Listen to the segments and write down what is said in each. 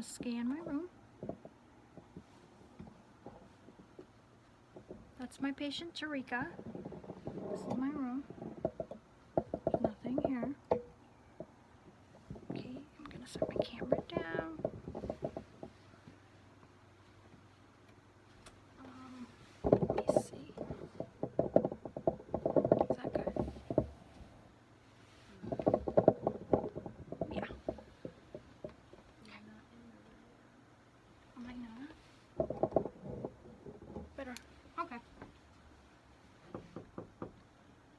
scan my room. That's my patient Tarika. This is my room. There's nothing here. Okay, I'm gonna set my camera down. Let me see. Is that good? Yeah. Am I not? Better. Okay.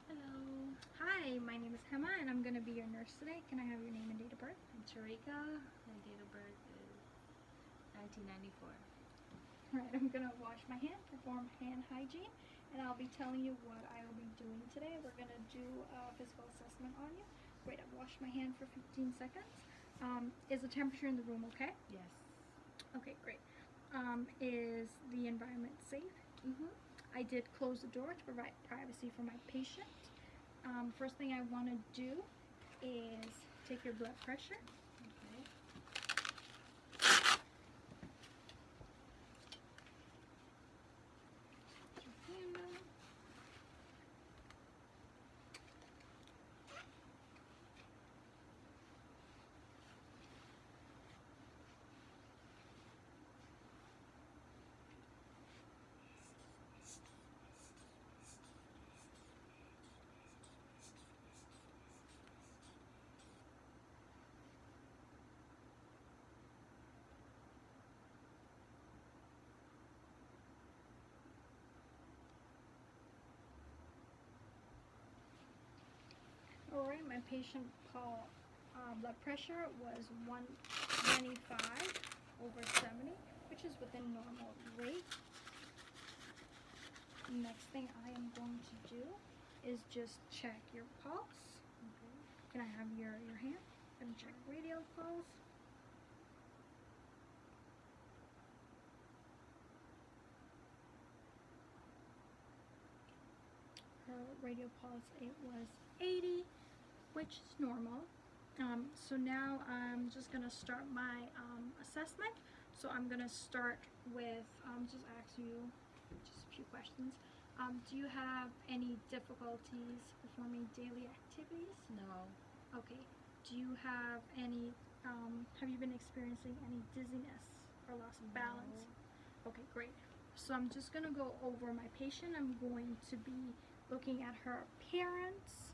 Hello. Hi, my name is Emma and I'm going to be your nurse today. Can I have your name and date of birth? I'm Tarika. My date of birth is 1994. Alright, I'm going to wash my hand, perform hand hygiene, and I'll be telling you what I will be doing today. We're going to do a physical assessment on you. Wait, I've washed my hand for 15 seconds. Is the temperature in the room okay? Yes. Okay, great. Is the environment safe? I did close the door to provide privacy for my patient. First thing I want to do is take your blood pressure. Okay. Put your hand up. Alright, my patient blood pressure was 125/70, which is within normal rate. Next thing I am going to do is just check your pulse. Okay. Can I have your hand? I'm going to check radial pulse. Her radial pulse, it was 80, which is normal. So now I'm just gonna start my assessment. So I'm gonna start with just ask you just a few questions. Do you have any difficulties performing daily activities? No. Okay. Do you have any? Have you been experiencing any dizziness or loss of balance? Okay, great. So I'm just gonna go over my patient. I'm going to be looking at her appearance.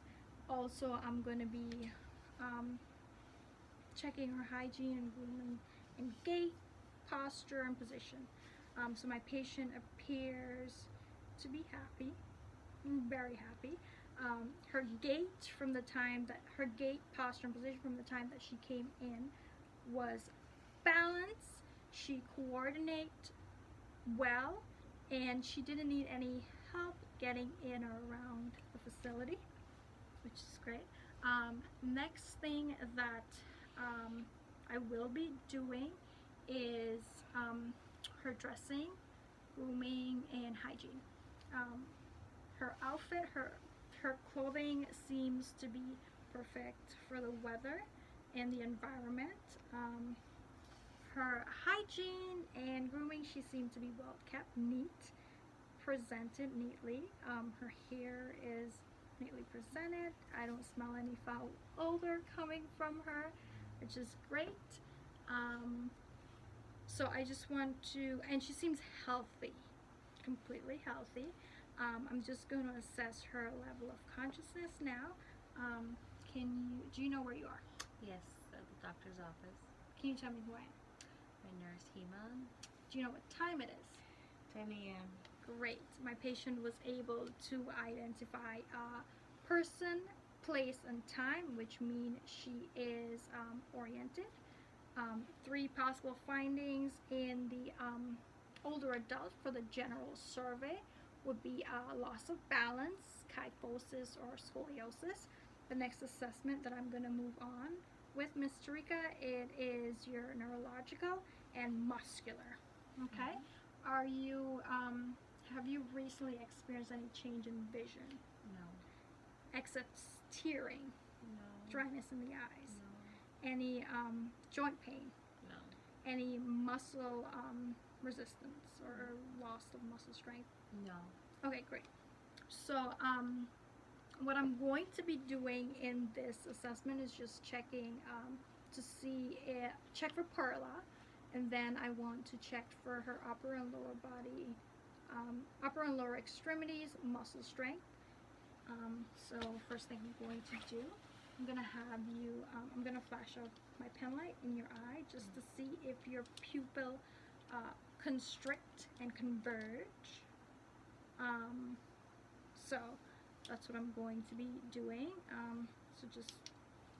Also, I'm going to be checking her hygiene and grooming and gait, posture, and position. So my patient appears to be happy, very happy. Her gait from the time that her gait, posture, and position from the time that she came in was balanced. She coordinated well, and she didn't need any help getting in or around the facility, which is great. Next thing that I will be doing is her dressing, grooming, and hygiene. Her outfit, her clothing seems to be perfect for the weather and the environment. Her hygiene and grooming, she seemed to be well kept, neat, presented neatly. Her hair is neatly presented. I don't smell any foul odor coming from her, which is great. So I just want to, and she seems healthy, completely healthy. I'm just going to assess her level of consciousness now. Do you know where you are? Yes, at the doctor's office. Can you tell me who I am? My nurse, Hema. Do you know what time it is? 10 a.m. Great. My patient was able to identify person, place, and time, which means she is oriented. 3 possible findings in the older adult for the general survey would be loss of balance, kyphosis, or scoliosis. The next assessment that I'm going to move on with Ms. Tarika, it is your neurological and muscular. Okay? Are you have you recently experienced any change in vision? No. Except tearing, No. dryness in the eyes? No. Any joint pain? No. any muscle resistance or loss of muscle strength? No. Okay, great. So what I'm going to be doing in this assessment is just checking to see check for Perla, and then I want to check for her upper and lower body, upper and lower extremities muscle strength. So first thing I'm going to do, I'm gonna have you, I'm gonna flash out my pen light in your eye just to see if your pupil constrict and converge. So that's what I'm going to be doing. So just,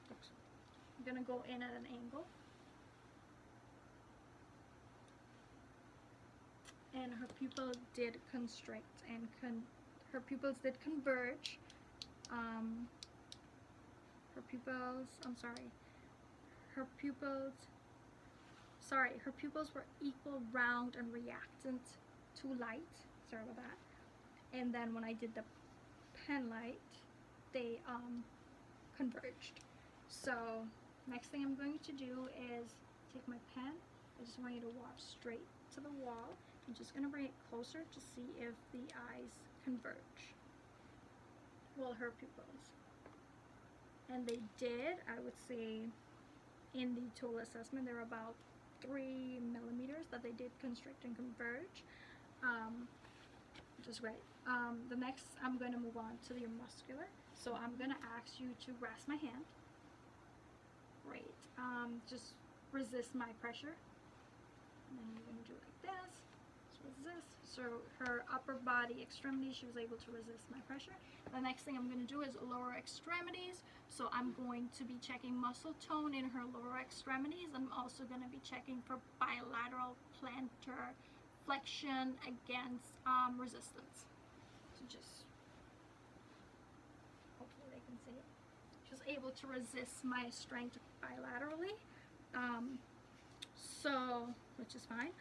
I'm gonna go in at an angle. And her pupil did constrict and her pupils did converge. Her pupils were equal, round, and reactant to light. Sorry about that. And then when I did the pen light, they converged. So next thing I'm going to do is take my pen. I just want you to watch straight to the wall. I'm just going to bring it closer to see if the eyes converge. Well, her pupils. And they did. I would say in the total assessment there were about 3 millimeters that they did constrict and converge, which is great. The next, I'm going to move on to your muscular. So I'm going to ask you to rest my hand. Great. Just resist my pressure. And then you're going to do it like this. Just resist. So her upper body extremity, she was able to resist my pressure. The next thing I'm going to do is lower extremities. So I'm going to be checking muscle tone in her lower extremities. I'm also going to be checking for bilateral plantar flexion against resistance. So just, hopefully they can see it. She's able to resist my strength bilaterally. So, which is fine.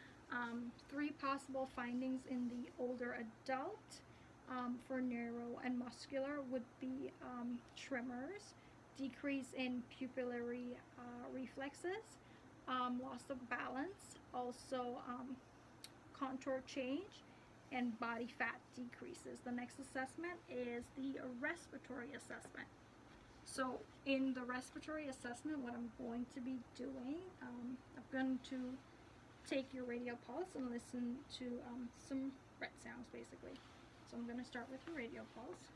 3 possible findings in the older adult for neuro and muscular would be tremors, decrease in pupillary reflexes, loss of balance, also contour change, and body fat decreases. The next assessment is the respiratory assessment. So in the respiratory assessment, what I'm going to be doing, I'm going to take your radial pulse and listen to some red sounds basically. So I'm going to start with your radial pulse.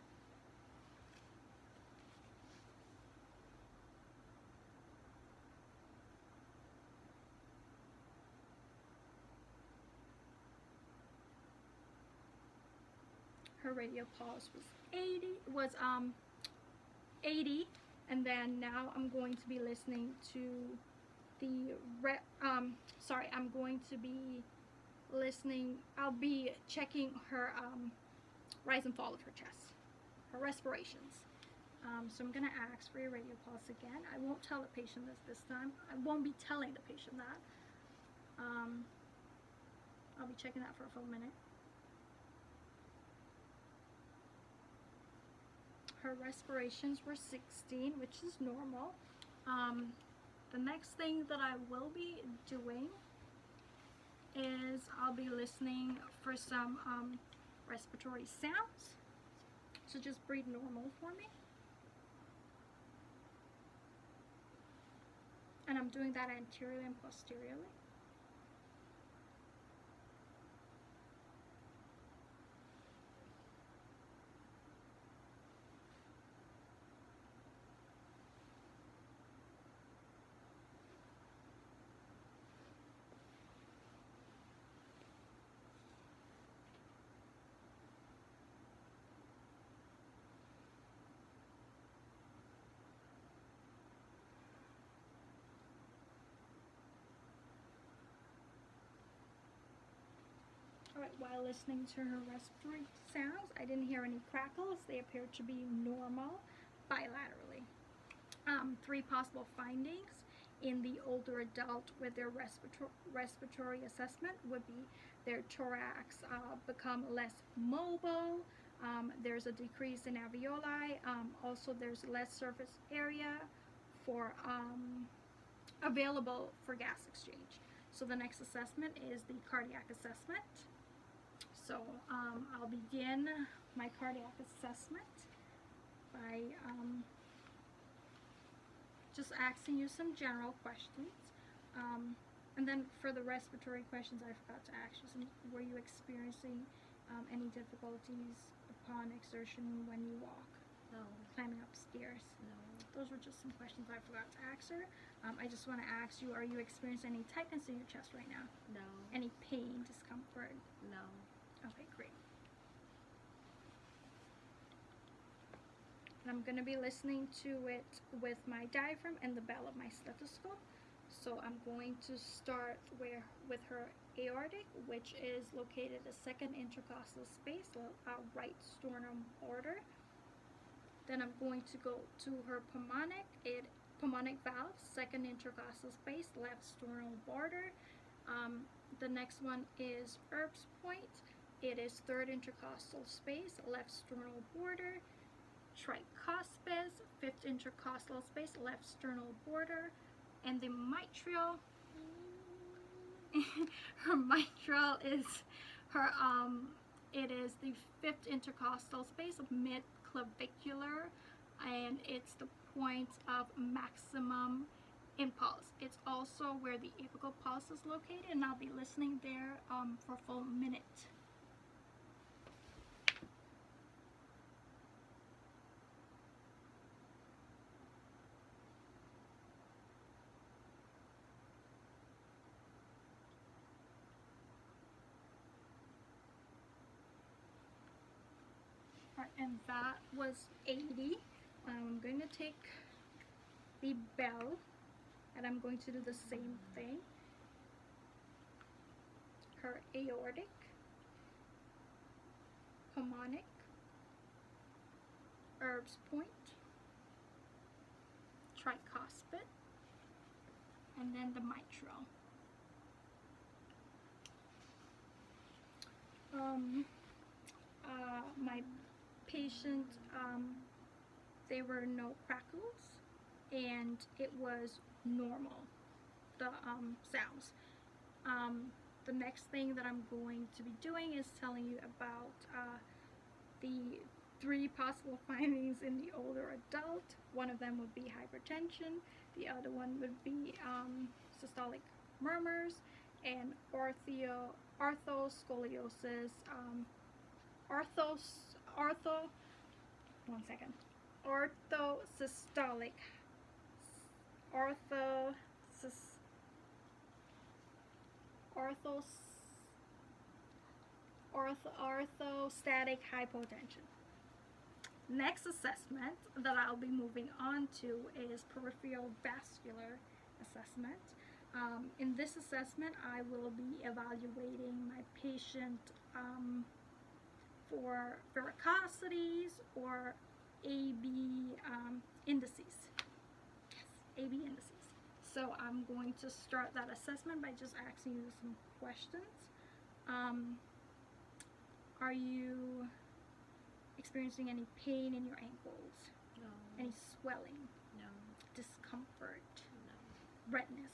Her radial pulse was 80, and then now I'm going to be listening to the I'm going to be listening, I'll be checking her rise and fall of her chest, her respirations. So I'm going to ask for your radial pulse again. I won't tell the patient this time. I won't be telling the patient that. I'll be checking that for a full minute. Her respirations were 16, which is normal. The next thing that I will be doing is I'll be listening for some respiratory sounds. So just breathe normal for me. And I'm doing that anteriorly and posteriorly. Alright, while listening to her respiratory sounds, I didn't hear any crackles. They appeared to be normal bilaterally. 3 possible findings in the older adult with their respiratory assessment would be their thorax become less mobile. There's a decrease in alveoli. Also, there's less surface area for available for gas exchange. So the next assessment is the cardiac assessment. So I'll begin my cardiac assessment by just asking you some general questions. And then for the respiratory questions, I forgot to ask you some. Were you experiencing any difficulties upon exertion when you walk? No. Climbing up stairs? No. Those were just some questions I forgot to ask her. I just want to ask you, are you experiencing any tightness in your chest right now? No. Any pain, discomfort? No. Okay, great. And I'm going to be listening to it with my diaphragm and the bell of my stethoscope. So I'm going to start with her aortic, which is located the second intercostal space, right sternum border. Then I'm going to go to her pulmonic valve, second intercostal space, left sternal border. The next one is Erb's point. It is third intercostal space, left sternal border. Tricuspis, fifth intercostal space, left sternal border. And the mitral, her mitral is her, it is the fifth intercostal space of mid-clavicular, and it's the point of maximum impulse. It's also where the apical pulse is located, and I'll be listening there for a full minute. And that was 80. I'm going to take the bell and I'm going to do the same thing. Her aortic, pulmonic, Erb's point, tricuspid, and then the mitral. My patient, there were no crackles, and it was normal, the sounds. The next thing that I'm going to be doing is telling you about the 3 possible findings in the older adult. One of them would be hypertension, the other one would be systolic murmurs, and orthoscoliosis, orthostatic hypotension. Next assessment that I'll be moving on to is peripheral vascular assessment. In this assessment, I will be evaluating my patient for varicosities or AB indices. Yes, AB indices. So I'm going to start that assessment by just asking you some questions. Are you experiencing any pain in your ankles? No. Any swelling? No. Discomfort? No. Redness?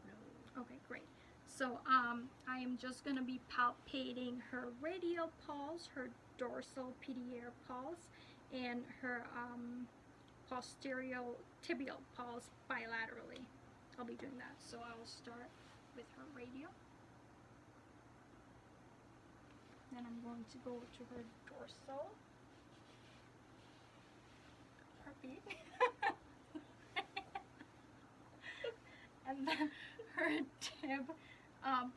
No. Okay, great. So I am just going to be palpating her radial pulse, her dorsal PDA pulse, and her posterior tibial pulse bilaterally. I'll be doing that. So I'll start with her radial. Then I'm going to go to her dorsal. Heartbeat. And then her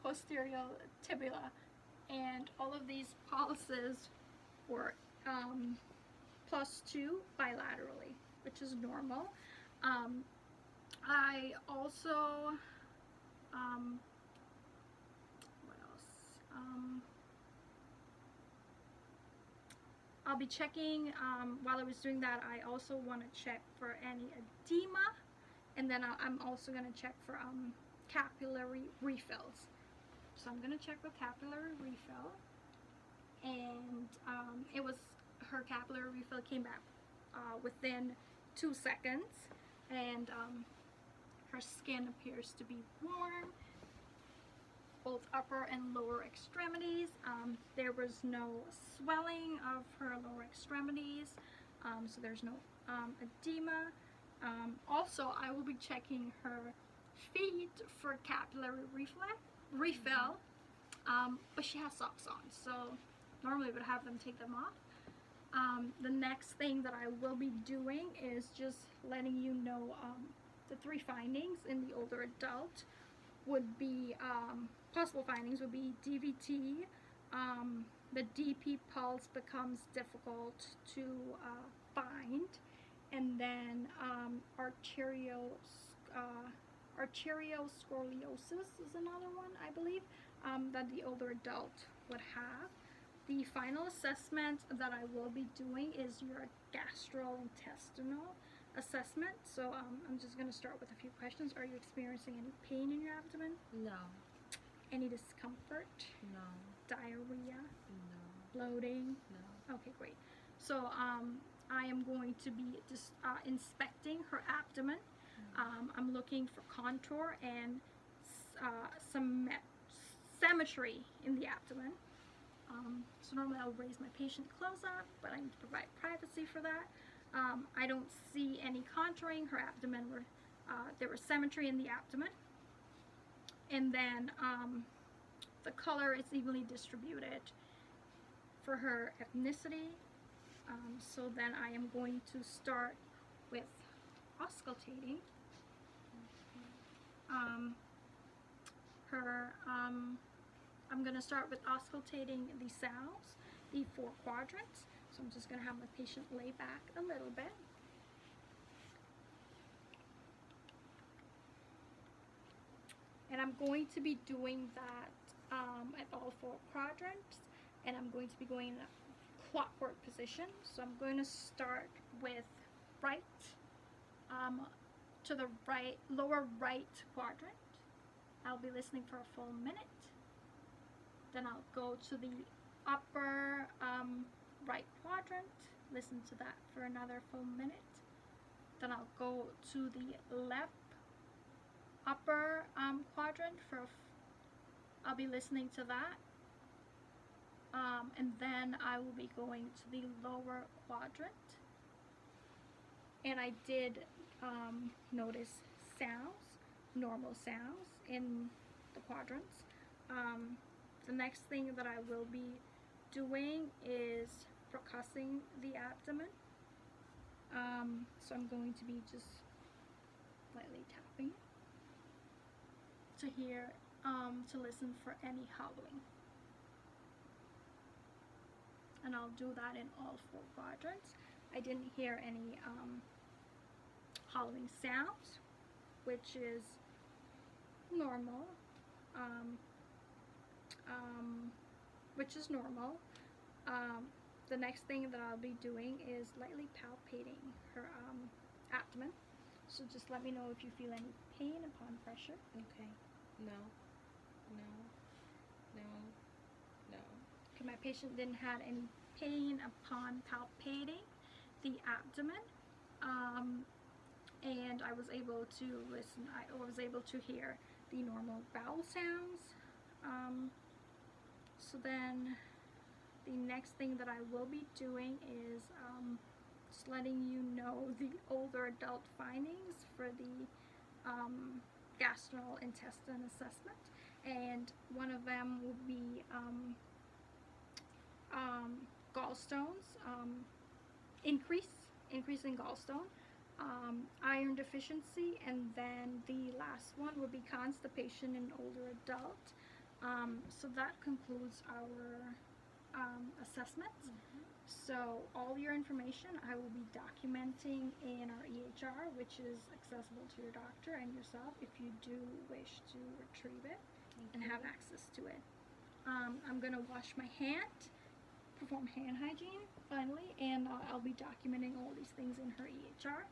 posterior tibia. And all of these pulses were +2 bilaterally, which is normal. I also, what else? I'll be checking, while I was doing that, I also want to check for any edema, and then I'm also going to check for capillary refills. So I'm going to check for capillary refill, and her capillary refill came back within 2 seconds, and her skin appears to be warm, both upper and lower extremities. There was no swelling of her lower extremities, so there's no edema. Also, I will be checking her feet for capillary refill, but she has socks on, so normally I would have them take them off. The next thing that I will be doing is just letting you know the 3 findings in the older adult would be, possible findings would be DVT, the DP pulse becomes difficult to find, and then arterioscoliosis is another one, I believe, that the older adult would have. The final assessment that I will be doing is your gastrointestinal assessment. So I'm just going to start with a few questions. Are you experiencing any pain in your abdomen? No. Any discomfort? No. Diarrhea? No. Bloating? No. Okay, great. So I am going to be just inspecting her abdomen. I'm looking for contour and some symmetry in the abdomen. So normally I'll raise my patient close up, but I need to provide privacy for that. I don't see any contouring. Her abdomen there was symmetry in the abdomen. And then the color is evenly distributed for her ethnicity. So then I am going to start with auscultating I'm going to start with auscultating the sounds, the 4 quadrants. So I'm just going to have my patient lay back a little bit. And I'm going to be doing that at all 4 quadrants, and I'm going to be going in a clockwork position. So I'm going to start with right to the lower right quadrant. I'll be listening for a full minute. Then I'll go to the upper right quadrant, listen to that for another full minute. Then I'll go to the left upper quadrant I'll be listening to that. And then I will be going to the lower quadrant. And I did notice sounds, normal sounds in the quadrants. The next thing that I will be doing is percussing the abdomen. So I'm going to be just lightly tapping to hear, to listen for any howling. And I'll do that in all 4 quadrants. I didn't hear any howling sounds, which is normal. The next thing that I'll be doing is lightly palpating her abdomen. So just let me know if you feel any pain upon pressure. Okay. No. No. No. No. Okay, my patient didn't have any pain upon palpating the abdomen. And I was able to listen, I was able to hear the normal bowel sounds. So then the next thing that I will be doing is just letting you know the older adult findings for the gastrointestinal assessment. And one of them will be gallstones, increase in gallstone, iron deficiency, and then the last one would be constipation in older adult. So that concludes our assessments. So all your information I will be documenting in our EHR, which is accessible to your doctor and yourself if you do wish to retrieve it and have access to it. I'm going to wash my hand, perform hand hygiene finally, and I'll be documenting all these things in her EHR.